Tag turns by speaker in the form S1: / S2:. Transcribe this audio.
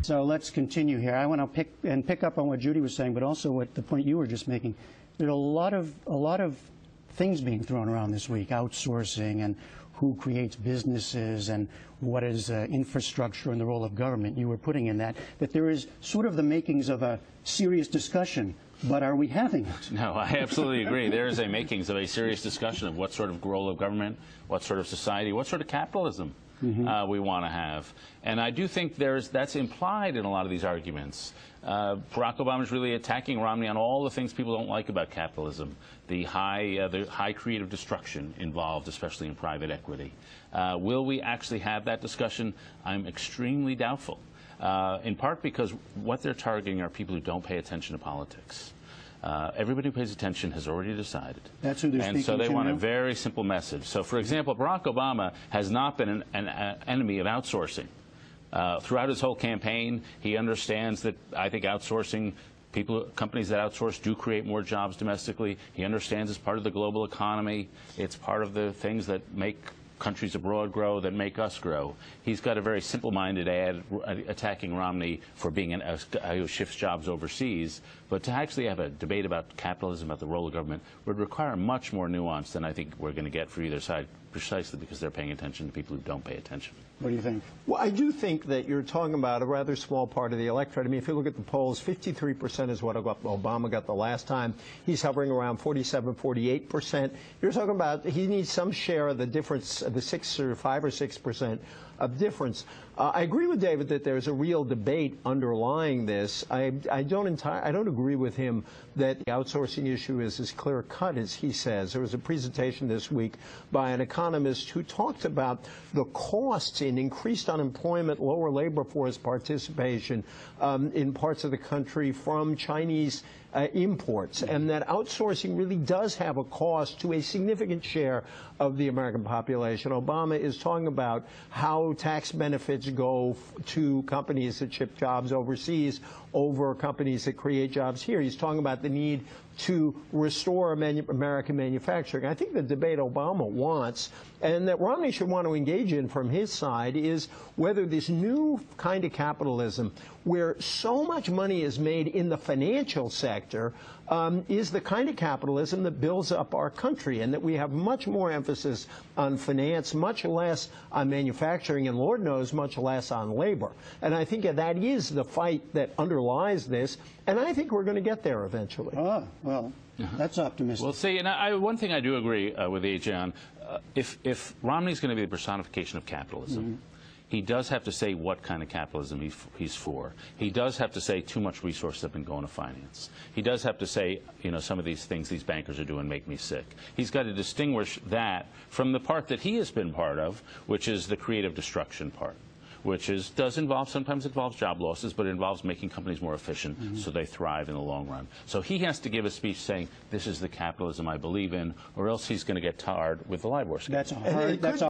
S1: So let's continue here. I want to pick up on what Judy was saying, but also what the point you were just making. There are a lot of things being thrown around this week: outsourcing and who creates businesses and what is infrastructure and the role of government. You were putting in that there is sort of the makings of a serious discussion. But are we having it?
S2: No, I absolutely agree. There is a makings of a serious discussion of what sort of role of government, what sort of society, what sort of capitalism we want to have. And I do think that's implied in a lot of these arguments. Barack Obama is really attacking Romney on all the things people don't like about capitalism, the high creative destruction involved, especially in private equity. Will we actually have that discussion? I'm extremely doubtful. In part because what they're targeting are people who don't pay attention to politics. Everybody who pays attention has already decided.
S1: That's who they're speaking to.
S2: And so they want
S1: now?
S2: A very simple message. So, for example, Barack Obama has not been an enemy of outsourcing. Throughout his whole campaign, he understands that I think outsourcing, companies that outsource do create more jobs domestically. He understands it's part of the global economy. It's part of the things that make countries abroad grow, that make us grow. He's got a very simple-minded ad attacking Romney for being a guy who shifts jobs overseas. But to actually have a debate about capitalism, about the role of government, would require much more nuance than I think we're going to get for either side, precisely because they're paying attention to people who don't pay attention.
S1: What do you think?
S3: Well, I do think that you're talking about a rather small part of the electorate. I mean, if you look at the polls, 53% is what Obama got the last time. He's hovering around 47, 48%. You're talking about he needs some share of the difference, the 5 or 6% of difference. I agree with David that there's a real debate underlying this. I don't agree with him that the outsourcing issue is as clear-cut as he says. There was a presentation this week by an economist who talked about the costs in increased unemployment, lower labor force participation in parts of the country from Chinese imports, and that outsourcing really does have a cost to a significant share of the American population. Obama is talking about how tax benefits go to companies that ship jobs overseas over companies that create jobs here. He's talking about the need to restore American manufacturing. I think the debate Obama wants, and that Romney should want to engage in from his side, is whether this new kind of capitalism, where so much money is made in the financial sector, is the kind of capitalism that builds up our country, and that we have much more emphasis on finance, much less on manufacturing, and Lord knows much less on labor. And I think that is the fight that underlies this, and I think we're going to get there eventually.
S1: Ah, well, that's optimistic.
S2: Well, see, and one thing I do agree with AJ on, if Romney's going to be the personification of capitalism, he does have to say what kind of capitalism he's for. He does have to say too much resources have been going to finance. He does have to say, you know, some of these things these bankers are doing make me sick. He's got to distinguish that from the part that he has been part of, which is the creative destruction part, which sometimes involves job losses, but it involves making companies more efficient so they thrive in the long run. So he has to give a speech saying, this is the capitalism I believe in, or else he's going to get tarred with the LIBOR scandal.
S1: That's